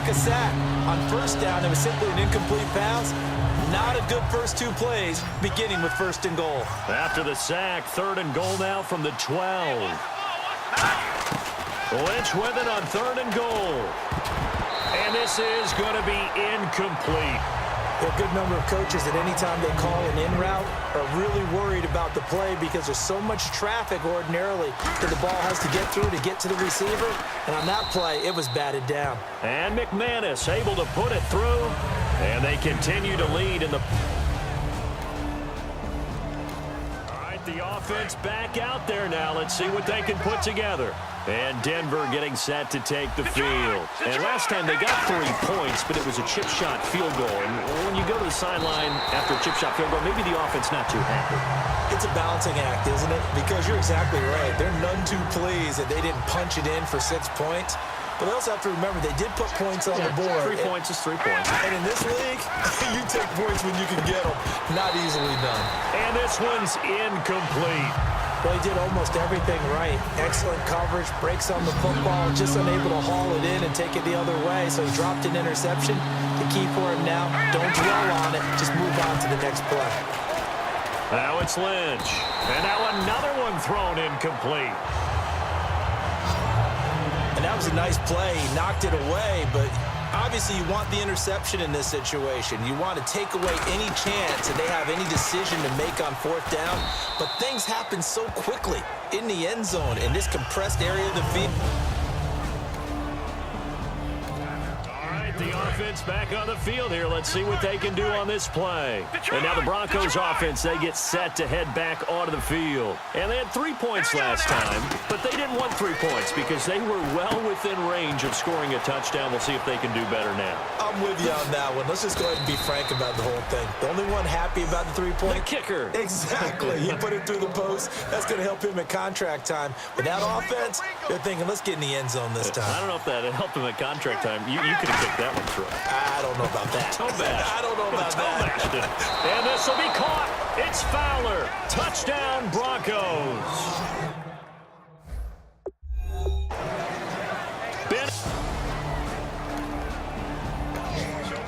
a sack. On first down, it was simply an incomplete pass. Not a good first two plays, beginning with first and goal. After the sack, 3rd and goal now from the 12. Lynch with it on 3rd and goal. And this is going to be incomplete. A good number of coaches at any time they call an in route are really worried about the play because there's so much traffic ordinarily that the ball has to get through to get to the receiver. And on that play, it was batted down. And McManus able to put it through. And they continue to lead in the... All right, the offense back out there now. Let's see what they can put together. And Denver getting set to take the field. And last time they got 3 points, but it was a chip shot field goal. And when you go to the sideline after a chip shot field goal, maybe the offense not too happy. It's a balancing act, isn't it? Because you're exactly right. They're none too pleased that they didn't punch it in for 6 points. But they also have to remember they did put points on the board. 3 points is 3 points. And in this league, you take points when you can get them. Not easily done. And this one's incomplete. Well, he did almost everything right. Excellent coverage, breaks on the football, just unable to haul it in and take it the other way. So he dropped an interception. The key for him now, don't dwell on it. Just move on to the next play. Now it's Lynch. And now another one thrown incomplete. And that was a nice play. He knocked it away, but obviously you want the interception in this situation. You want to take away any chance that they have any decision to make on 4th down. But things happen so quickly in the end zone in this compressed area of the field. The offense back on the field here. Let's see what they can do on this play. And now the Broncos offense, they get set to head back onto the field. And they had 3 points last time, but they didn't want 3 points because they were well within range of scoring a touchdown. We'll see if they can do better now. I'm with you on that one. Let's just go ahead and be frank about the whole thing. The only one happy about the 3-point? The kicker. Exactly. He put it through the post. That's going to help him at contract time. But that offense, they're thinking, let's get in the end zone this time. I don't know if that helped him at contract time. You could have kicked that one through. I don't know about that. I don't know about that. And this will be caught. It's Fowler. Touchdown, Broncos.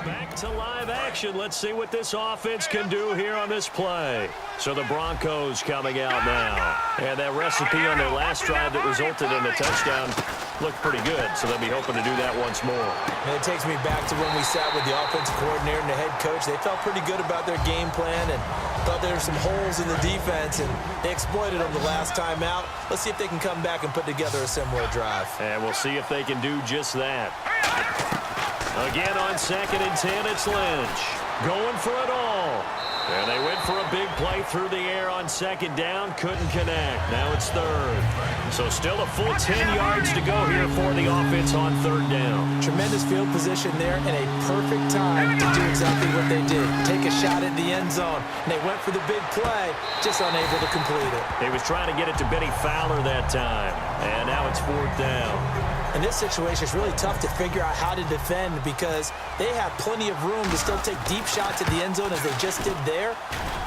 Back to live action. Let's see what this offense can do here on this play. So the Broncos coming out now. And that recipe on their last drive that resulted in a touchdown looked pretty good, so they'll be hoping to do that once more. And it takes me back to when we sat with the offensive coordinator and the head coach. They felt pretty good about their game plan and thought there were some holes in the defense, and they exploited them the last time out. Let's see if they can come back and put together a similar drive. And we'll see if they can do just that. Again on 2nd and 10, it's Lynch. Going for it all. And they went for a big play through the air on 2nd down. Couldn't connect. Now it's 3rd. So still a full 10 yards to go here for the offense on 3rd down. Tremendous field position there and a perfect time to do exactly what they did. Take a shot at the end zone. And they went for the big play, just unable to complete it. He was trying to get it to Benny Fowler that time. And now it's 4th down. In this situation, it's really tough to figure out how to defend because they have plenty of room to still take deep shots at the end zone as they just did there.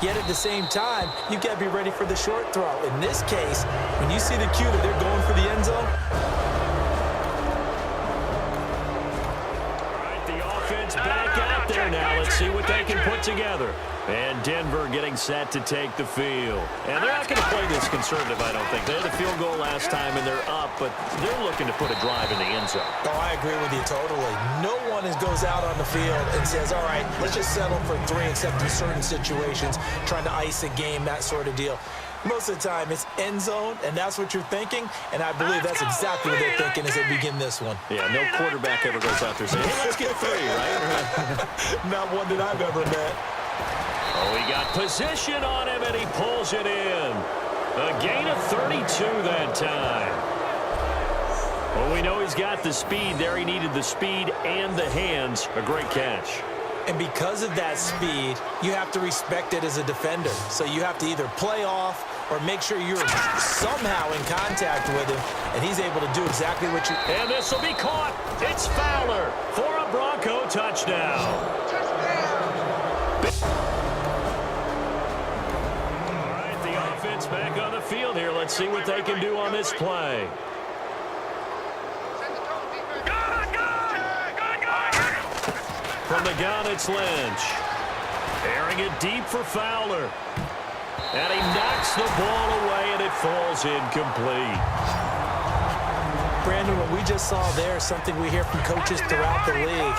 Yet at the same time, you've got to be ready for the short throw. In this case, when you see the cue that they're going for the end zone. All right, the offense back out there now. Let's see what they can put together. And Denver getting set to take the field. And they're not going to play this conservative, I don't think. They had a field goal last time, and they're up, but they're looking to put a drive in the end zone. Oh, I agree with you totally. No one goes out on the field and says, all right, let's just settle for 3, except in certain situations, trying to ice a game, that sort of deal. Most of the time, it's end zone, and that's what you're thinking, and I believe that's exactly what they're thinking as they begin this one. Yeah, no quarterback ever goes out there saying, hey, let's get 3, right? Not one that I've ever met. Oh, he got position on him, and he pulls it in. A gain of 32 that time. Well, we know he's got the speed there. He needed the speed and the hands. A great catch. And because of that speed, you have to respect it as a defender. So you have to either play off or make sure you're somehow in contact with him, and he's able to do exactly what you... And this will be caught. It's Fowler for a Bronco touchdown. Back on the field here. Let's see what they can do on this play. From the gun, it's Lynch. Airing it deep for Fowler. And he knocks the ball away, and it falls incomplete. Brandon, what we just saw there is something we hear from coaches throughout the league.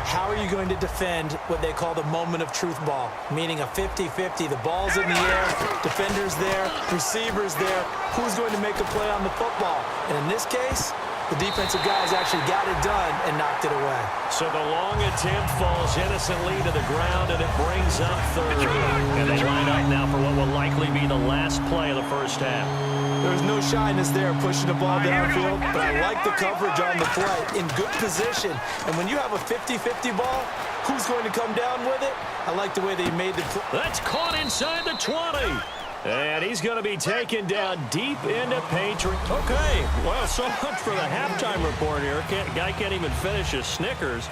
How are you going to defend what they call the moment of truth ball, meaning a 50-50? The ball's in the air, defenders there, receivers there. Who's going to make a play on the football? And in this case, the defensive guys actually got it done and knocked it away. So the long attempt falls innocently to the ground, and it brings up third. And they line up now for what will likely be the last play of the first half. There was no shyness there pushing the ball downfield, but I like the coverage on the play. In good position. And when you have a 50-50 ball, who's going to come down with it? I like the way they made the play. That's caught inside the 20. And he's going to be taken down deep into Patriot. Okay, well, so much for the halftime report here. Guy can't even finish his Snickers.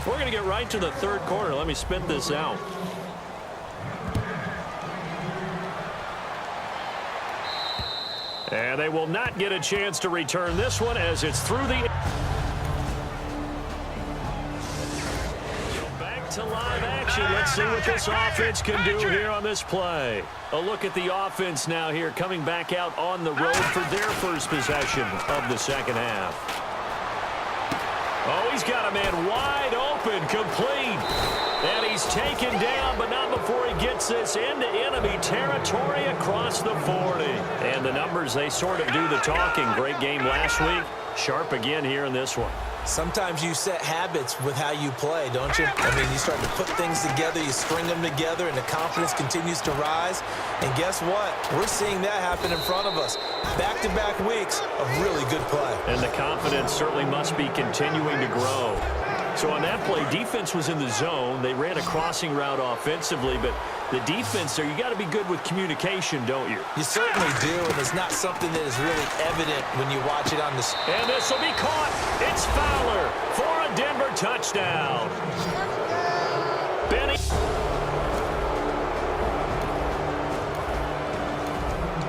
We're going to get right to the third quarter. Let me spit this out. And they will not get a chance to return this one as it's through the... Back to live action. Let's see what this offense can do here on this play. A look at the offense now here, coming back out on the road for their first possession of the second half. Oh, he's got a man wide open, complete. And he's taken down, but not before he gets this into enemy territory across the 40. And the numbers, they sort of do the talking. Great game last week. Sharp again here in this one. Sometimes you set habits with how you play, don't you? I mean, you start to put things together, you string them together, and the confidence continues to rise. And guess what? We're seeing that happen in front of us. Back-to-back weeks of really good play. And the confidence certainly must be continuing to grow. So on that play, defense was in the zone. They ran a crossing route offensively, but the defense there, you got to be good with communication, don't you? You certainly do, and it's not something that is really evident when you watch it on the... And this will be caught. It's Fowler for a Denver touchdown. Benny.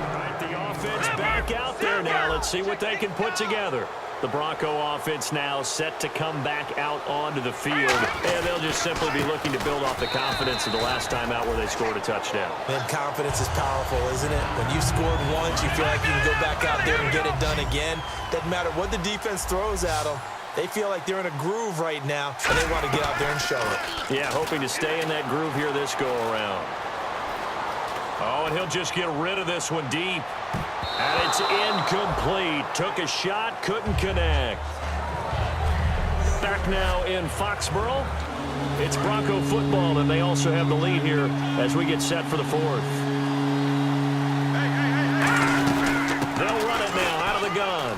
All right, the offense back out there now. Let's see what they can put together. The Bronco offense now set to come back out onto the field, and they'll just simply be looking to build off the confidence of the last time out where they scored a touchdown. And confidence is powerful, isn't it? When you scored once, you feel like you can go back out there and get it done again. Doesn't matter what the defense throws at them. They feel like they're in a groove right now, and they want to get out there and show it. Yeah, hoping to stay in that groove here this go-around. Oh, and he'll just get rid of this one deep. And it's incomplete. Took a shot, couldn't connect. Back now in Foxborough. It's Bronco football, and they also have the lead here as we get set for the fourth. They'll run it now out of the gun.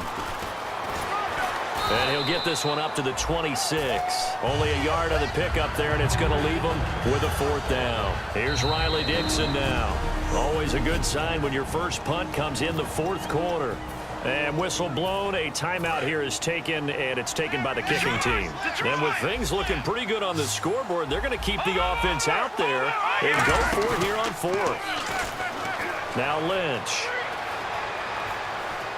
And he'll get this one up to the 26. Only a yard on the pickup there, and it's going to leave him with a fourth down. Here's Riley Dixon now. Always a good sign when your first punt comes in the fourth quarter. And whistle blown, a timeout here is taken, and it's taken by the kicking team. And with things looking pretty good on the scoreboard, they're going to keep the offense out there and go for it here on fourth. Now Lynch.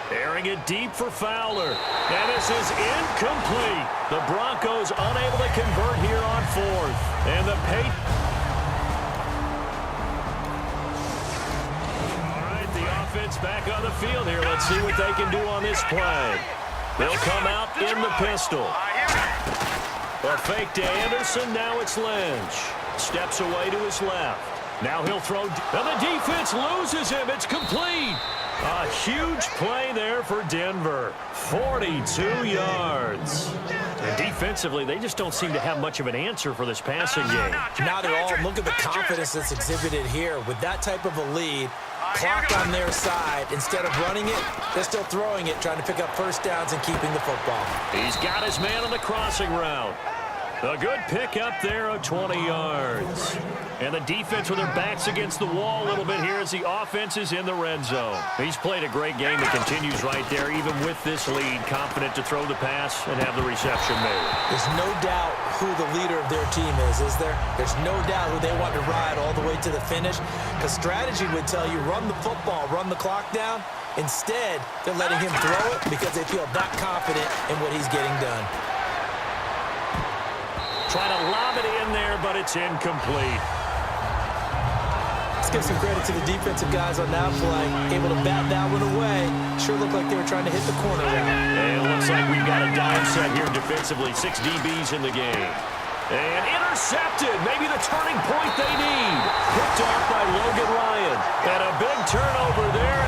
Airing it deep for Fowler. And this is incomplete. The Broncos unable to convert here on fourth. And the offense back on the field here. Let's see what they can do on this play. They'll come out in the pistol. A fake to Anderson. Now it's Lynch. Steps away to his left. Now he'll throw. And the defense loses him. It's complete. A huge play there for Denver. 42 yards. And defensively, they just don't seem to have much of an answer for this passing game. Not at all. Look at the confidence that's exhibited here. With that type of a lead, clock on their side, instead of running it, they're still throwing it, trying to pick up first downs and keeping the football. He's got his man on the crossing route. A good pick up there of 20 yards. And the defense with their backs against the wall a little bit here as the offense is in the red zone. He's played a great game that continues right there, even with this lead, confident to throw the pass and have the reception made. There's no doubt who the leader of their team is there? There's no doubt who they want to ride all the way to the finish. Because strategy would tell you, run the football, run the clock down. Instead, they're letting him throw it because they feel that confident in what he's getting done. Trying to lob it in there, but it's incomplete. Let's give some credit to the defensive guys on that play. Able to bat that one away. Sure looked like they were trying to hit the corner route. And it looks like we've got a dime set here defensively. 6 DBs in the game. And intercepted. Maybe the turning point they need. Picked off by Logan Ryan. And a big turnover there.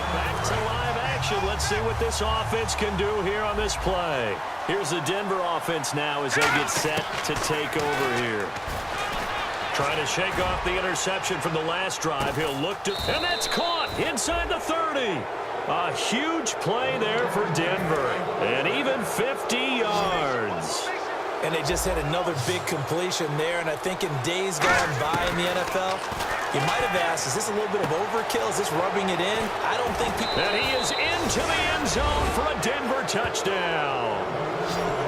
Back to live action. Let's see what this offense can do here on this play. Here's the Denver offense now as they get set to take over here. Trying to shake off the interception from the last drive. He'll look to... And that's caught inside the 30. A huge play there for Denver. And even 50 yards. And they just had another big completion there. And I think in days gone by in the NFL, you might have asked, is this a little bit of overkill? Is this rubbing it in? I don't think people... And he is into the end zone for a Denver touchdown.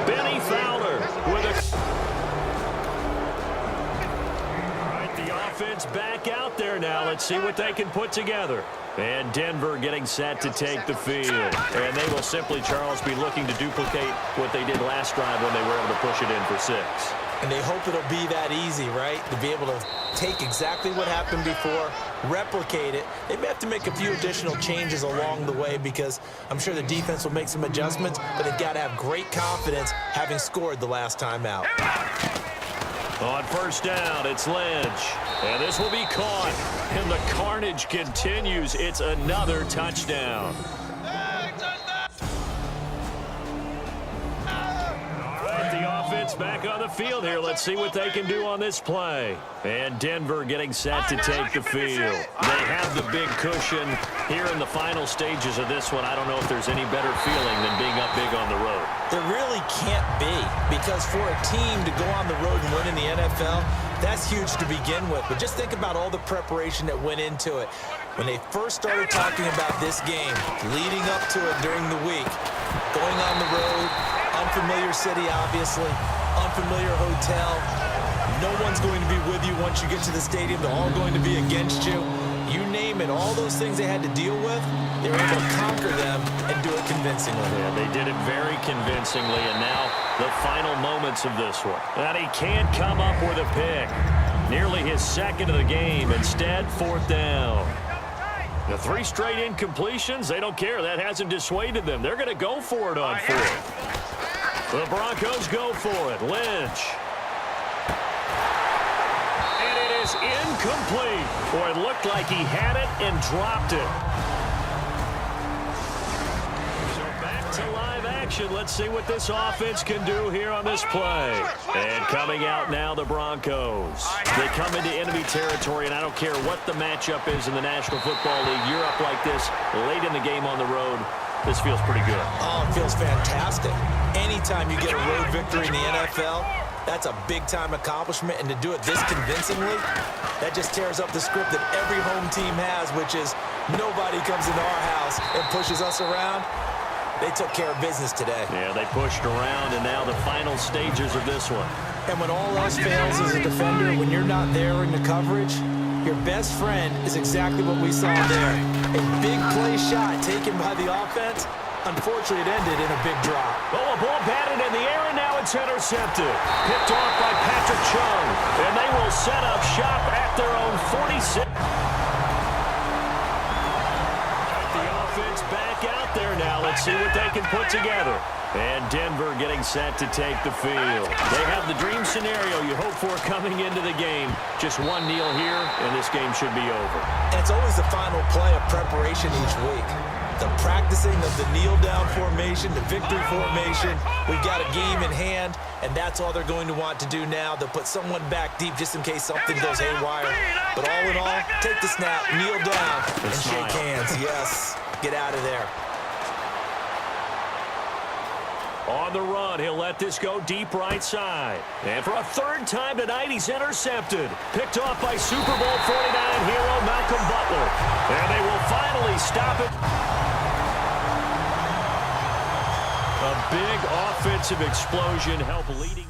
Benny Fowler with a... All right, the offense back out there now. Let's see what they can put together. And Denver getting set to take the field. And they will simply, Charles, be looking to duplicate what they did last drive when they were able to push it in for 6. And they hope it'll be that easy, right? To be able to take exactly what happened before, replicate it. They may have to make a few additional changes along the way because I'm sure the defense will make some adjustments, but they've got to have great confidence having scored the last time out. On first down, it's Lynch. And this will be caught. And the carnage continues. It's another touchdown. Back on the field here. Let's see what they can do on this play. And Denver getting set to take the field. They have the big cushion here in the final stages of this one. I don't know if there's any better feeling than being up big on the road. There really can't be, because for a team to go on the road and win in the NFL, that's huge to begin with. But just think about all the preparation that went into it. When they first started talking about this game, leading up to it during the week, going on the road, unfamiliar city, obviously, unfamiliar hotel. No one's going to be with you once you get to the stadium. They're all going to be against you. You name it, all those things they had to deal with, they were able to conquer them and do it convincingly. Yeah, they did it very convincingly, and now the final moments of this one. And he can't come up with a pick. Nearly his second of the game. Instead, 4th down. The 3 straight incompletions, they don't care. That hasn't dissuaded them. They're going to go for it on 4th. The Broncos go for it. Lynch. And it is incomplete. Or it looked like he had it and dropped it. So back to live action. Let's see what this offense can do here on this play. And coming out now, the Broncos. They come into enemy territory, and I don't care what the matchup is in the National Football League. You're up like this late in the game on the road. This feels pretty good. Oh, it feels fantastic. Anytime you get a road victory in the NFL, that's a big-time accomplishment. And to do it this convincingly, that just tears up the script that every home team has, which is nobody comes into our house and pushes us around. They took care of business today. Yeah, they pushed around, and now the final stages of this one. And when all else fails as a defender, when you're not there in the coverage, your best friend is exactly what we saw there. A big play shot taken by the offense. Unfortunately, it ended in a big drop. Oh, a ball batted in the air, and now it's intercepted. Picked off by Patrick Chung. And they will set up shop at their own 46. The offense back out there now. Let's see what they can put together. And Denver getting set to take the field. They have the dream scenario you hope for coming into the game. Just one kneel here, and this game should be over. And it's always the final play of preparation each week. The practicing of the kneel-down formation, the victory formation. We've got a game in hand, and that's all they're going to want to do now. They'll put someone back deep just in case something goes haywire. But all in all, take the snap, kneel down, and shake hands. Yes, get out of there. On the run, he'll let this go deep right side. And for a 3rd time tonight, he's intercepted. Picked off by Super Bowl 49 hero Malcolm Butler. And they will finally stop it. A big offensive explosion helped leading.